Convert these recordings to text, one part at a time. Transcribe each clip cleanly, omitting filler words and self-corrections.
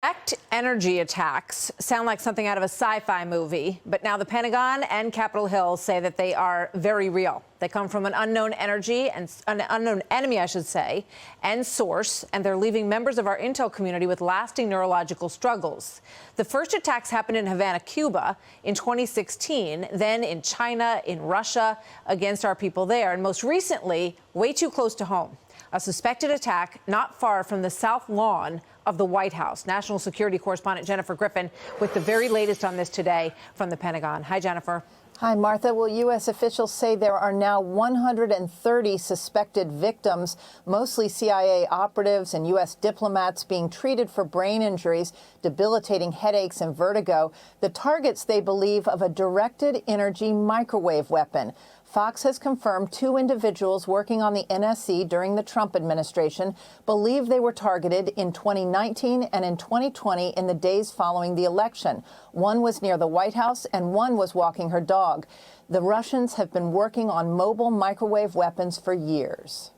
Direct energy attacks sound like something out of a sci-fi movie, but now the Pentagon and Capitol Hill say that they are very real. They come from an unknown energy and an unknown enemy, I should say, and source, and they're leaving members of our intel community with lasting neurological struggles. The first attacks happened in Havana, Cuba in 2016, then in China, in Russia, against our people there, and most recently, way too close to home, a suspected attack not far from the South Lawn of the White House. National security correspondent Jennifer Griffin with the very latest on this today from the Pentagon. Hi, Jennifer. Hi, Martha. Well, U.S. officials say there are now 130 suspected victims, mostly CIA operatives and U.S. diplomats being treated for brain injuries, debilitating headaches and vertigo. The targets, they believe, of a directed energy microwave weapon. Fox has confirmed 2 individuals working on the NSC during the Trump administration believe they were targeted in 2019 and in 2020 in the days following the election. One was near the White House and one was walking her dog. The Russians have been working on mobile microwave weapons for years.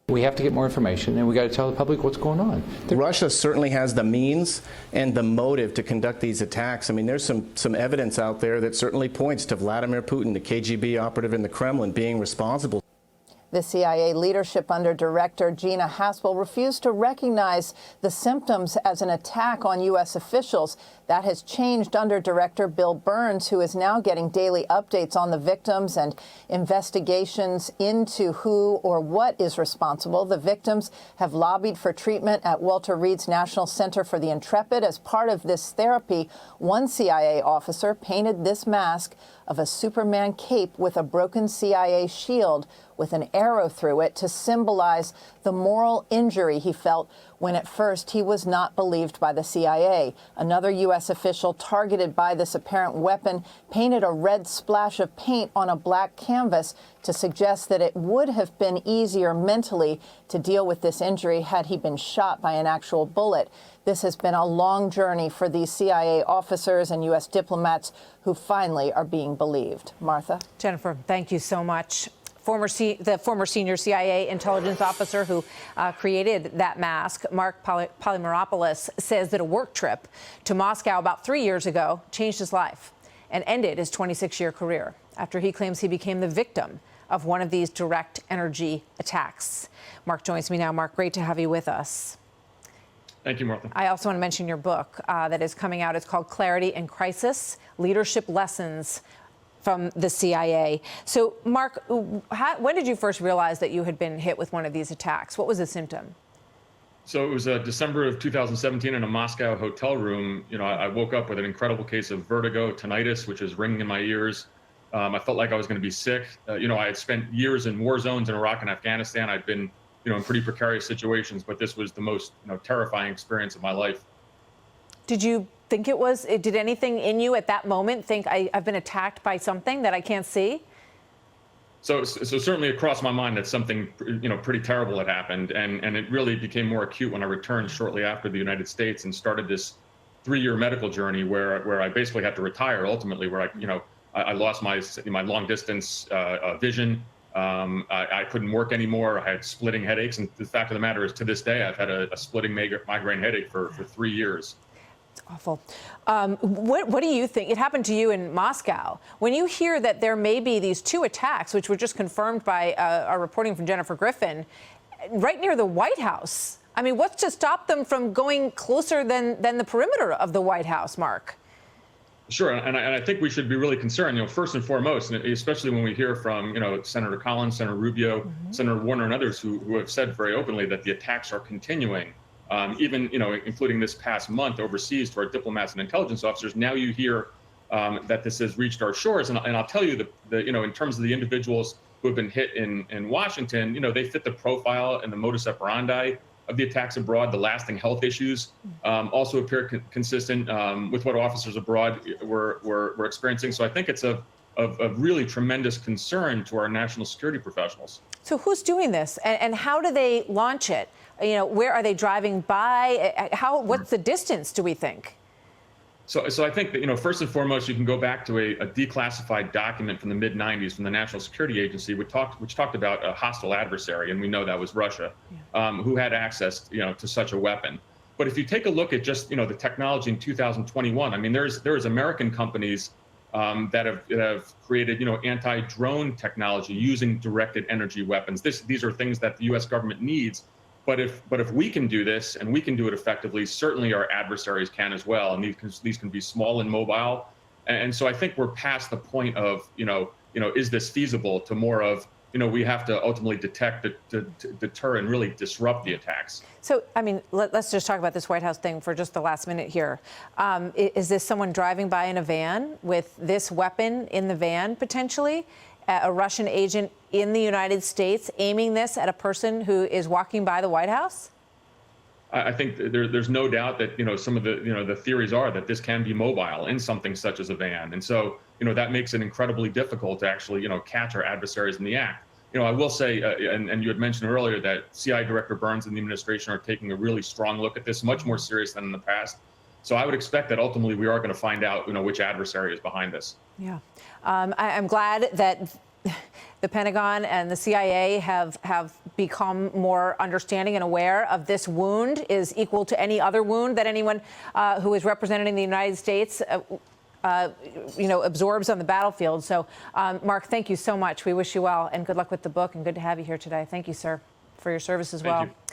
We have to get more information, and we got to tell the public what's going on. Russia certainly has the means and the motive to conduct these attacks. I mean, there's some evidence out there that certainly points to Vladimir Putin, the KGB operative in the Kremlin, being responsible. The CIA leadership under Director Gina Haspel refused to recognize the symptoms as an attack on U.S. officials. That has changed under Director Bill Burns, who is now getting daily updates on the victims and investigations into who or what is responsible. The victims have lobbied for treatment at Walter Reed's National Center for the Intrepid. As part of this therapy, one CIA officer painted this mask of a Superman cape with a broken CIA shield with an arrow through it to symbolize the moral injury he felt when at first he was not believed by the CIA. Another U.S. official targeted by this apparent weapon painted a red splash of paint on a black canvas to suggest that it would have been easier mentally to deal with this injury had he been shot by an actual bullet. This has been a long journey for these CIA officers and U.S. diplomats who finally are being believed. Martha? Jennifer, thank you so much. The former senior CIA intelligence officer who created that mask, Mark Polymeropoulos, says that a work trip to Moscow about 3 years ago changed his life and ended his 26-year career after he claims he became the victim of one of these direct energy attacks. Mark joins me now. Mark, great to have you with us. Thank you, Martha. I also want to mention your book that is coming out. It's called Clarity in Crisis: Leadership Lessons from the CIA. So, Mark, when did you first realize that you had been hit with one of these attacks? What was the symptom? So it was December of 2017 in a Moscow hotel room. You know, I woke up with an incredible case of vertigo, tinnitus, which is ringing in my ears. I felt like I was going to be sick. You know, I had spent years in war zones in Iraq and Afghanistan. I'd been, you know, in pretty precarious situations, but this was the most, you know, terrifying experience of my life. Did you think it was, did anything in you at that moment think I've been attacked by something that I can't see? So certainly it crossed my mind that something, you know, pretty terrible had happened. And it really became more acute when I returned shortly after the United States and started this 3-year medical journey where I basically had to retire ultimately, where I lost my long distance vision. I couldn't work anymore. I had splitting headaches. And the fact of the matter is, to this day, I've had a splitting migraine headache for 3 years. Awful. What do you think? It happened to you in Moscow. When you hear that there may be these 2 attacks, which were just confirmed by our reporting from Jennifer Griffin, right near the White House, I mean, what's to stop them from going closer than the perimeter of the White House, Mark? Sure, and I think we should be really concerned, you know, first and foremost, and especially when we hear from, you know, Senator Collins, Senator Rubio, Senator Warner, and others who have said very openly that the attacks are continuing. Even, you know, including this past month overseas to our diplomats and intelligence officers. Now you hear that this has reached our shores. And I'll tell you, you know, in terms of the individuals who have been hit in Washington, you know, they fit the profile and the modus operandi of the attacks abroad. The lasting health issues also appear consistent with what officers abroad were experiencing. So I think it's of really tremendous concern to our national security professionals. So who's doing this, and how do they launch it? You know, where are they driving by? What's the distance, do we think? So I think that, you know, first and foremost, you can go back to a declassified document from the mid-'90s from the National Security Agency, which talked about a hostile adversary, and we know that was Russia, who had access, you know, to such a weapon. But if you take a look at just the technology in 2021, I mean, there's American companies that have created anti-drone technology using directed energy weapons. These are things that the U.S. government needs. But if we can do this and we can do it effectively, certainly our adversaries can as well. And these can be small and mobile. And so I think we're past the point of is this feasible, to more of we have to ultimately detect, deter, and really disrupt the attacks. So, I mean, let's just talk about this White House thing for just the last minute here. Is this someone driving by in a van with this weapon in the van, potentially? A Russian agent in the United States aiming this at a person who is walking by the White House? I think there's no doubt that some of the theories are that this can be mobile in something such as a van, and so that makes it incredibly difficult to actually catch our adversaries in the act. I will say, and you had mentioned earlier that CIA Director Burns and the administration are taking a really strong look at this, much more serious than in the past. So I would expect that ultimately we are going to find out which adversary is behind this. Yeah, I'm glad that the Pentagon and the CIA have become more understanding and aware of this wound is equal to any other wound that anyone who is represented in the United States absorbs on the battlefield. So, Mark, thank you so much. We wish you well and good luck with the book, and good to have you here today. Thank you, sir, for your service as well. Thank you.